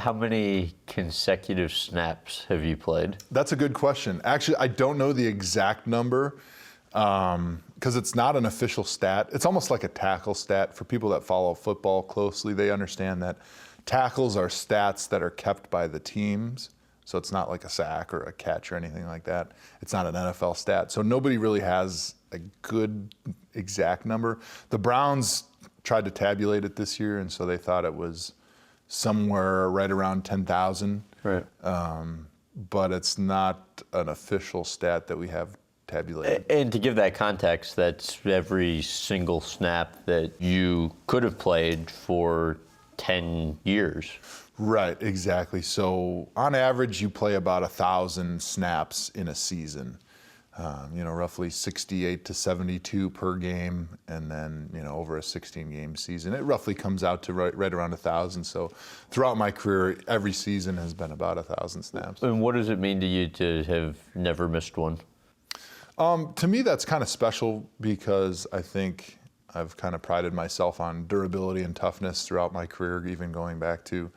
How many consecutive snaps have you played? That's a good question. Actually, I don't know the exact number because it's not an official stat. It's almost like a tackle stat. For people that follow football closely, they understand that tackles are stats that are kept by the teams. So it's not like a sack or a catch or anything like that. It's not an NFL stat. So nobody really has a good exact number. The Browns tried to tabulate it this year, and so they thought it was somewhere right around 10,000. Right. But it's not an official stat that we have tabulated. And to give that context, that's every single snap that you could have played for 10 years. Right, exactly. So on average, you play about 1,000 snaps in a season. Roughly 68 to 72 per game, and then, over a 16-game season, it roughly comes out to right around 1,000. So throughout my career, every season has been about 1,000 snaps. And what does it mean to you to have never missed one? To me, that's kind of special because I think I've kind of prided myself on durability and toughness throughout my career, even going back to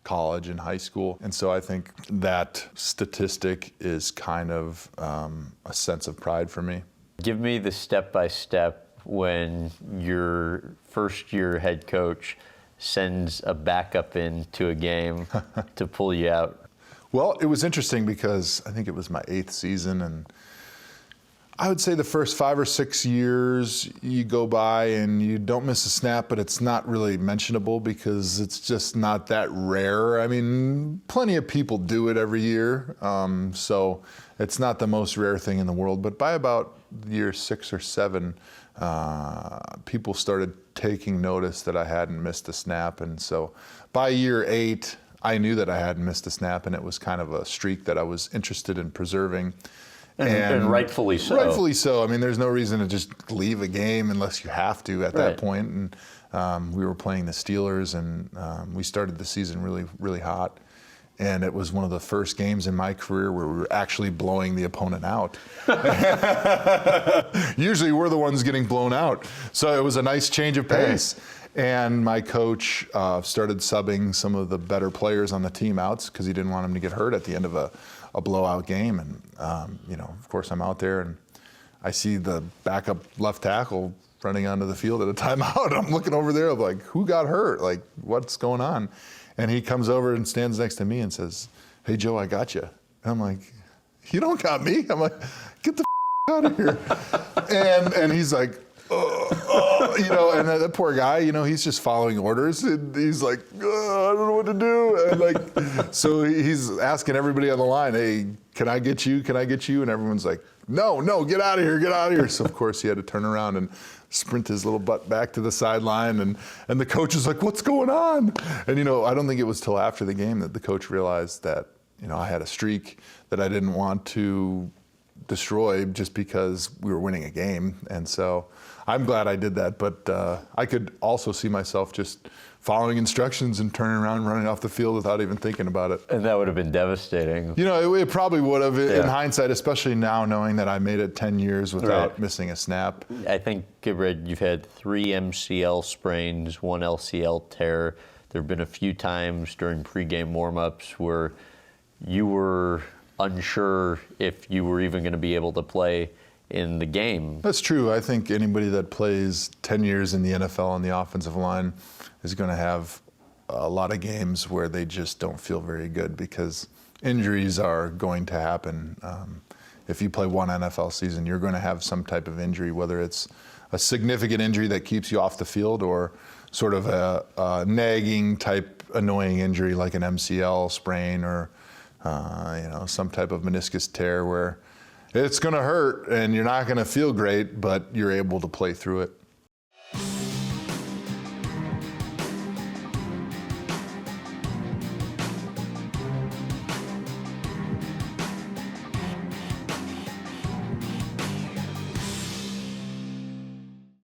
college and high school. And so I think that statistic is kind of a sense of pride for me. Give me the step-by-step when your first-year head coach sends a backup into a game to pull you out. Well, it was interesting because I think it was my 8th season, and I would say the first 5 or 6 years you go by and you don't miss a snap, but it's not really mentionable because it's just not that rare. I mean, plenty of people do it every year, so it's not the most rare thing in the world. But by about year 6 or 7, people started taking notice that I hadn't missed a snap. And so by year 8, I knew that I hadn't missed a snap, and it was kind of a streak that I was interested in preserving. And rightfully so. Rightfully so. I mean, there's no reason to just leave a game unless you have to at that point. And we were playing the Steelers, and we started the season really, really hot. And it was one of the first games in my career where we were actually blowing the opponent out. Usually we're the ones getting blown out. So it was a nice change of pace. And my coach started subbing some of the better players on the team out because he didn't want them to get hurt at the end of a blowout game. And, of course, I'm out there and I see the backup left tackle running onto the field at a timeout. I'm looking over there, I'm like, who got hurt? Like, what's going on? And he comes over and stands next to me and says, "Hey, Joe, I got you." And I'm like, "You don't got me?" I'm like, "Get the out of here." And he's like, and that poor guy, he's just following orders. And he's like, I don't know what to do. And so he's asking everybody on the line, "Hey, can I get you? Can I get you?" And everyone's like, no, get out of here, get out of here. So of course he had to turn around and sprint his little butt back to the sideline. And the coach is like, "What's going on?" And I don't think it was till after the game that the coach realized that, I had a streak that I didn't want to destroy just because we were winning a game. And so I'm glad I did that, but I could also see myself just following instructions and turning around and running off the field without even thinking about it. And that would have been devastating. It probably would have in hindsight, especially now knowing that I made it 10 years without missing a snap. I think I read you've had 3 MCL sprains, 1 LCL tear. There have been a few times during pregame warmups where you were unsure if you were even going to be able to play in the game. That's true. I think anybody that plays 10 years in the NFL on the offensive line is going to have a lot of games where they just don't feel very good because injuries are going to happen. If you play one NFL season, you're going to have some type of injury, whether it's a significant injury that keeps you off the field or sort of a nagging type annoying injury like an MCL sprain or some type of meniscus tear where it's going to hurt and you're not going to feel great, but you're able to play through it.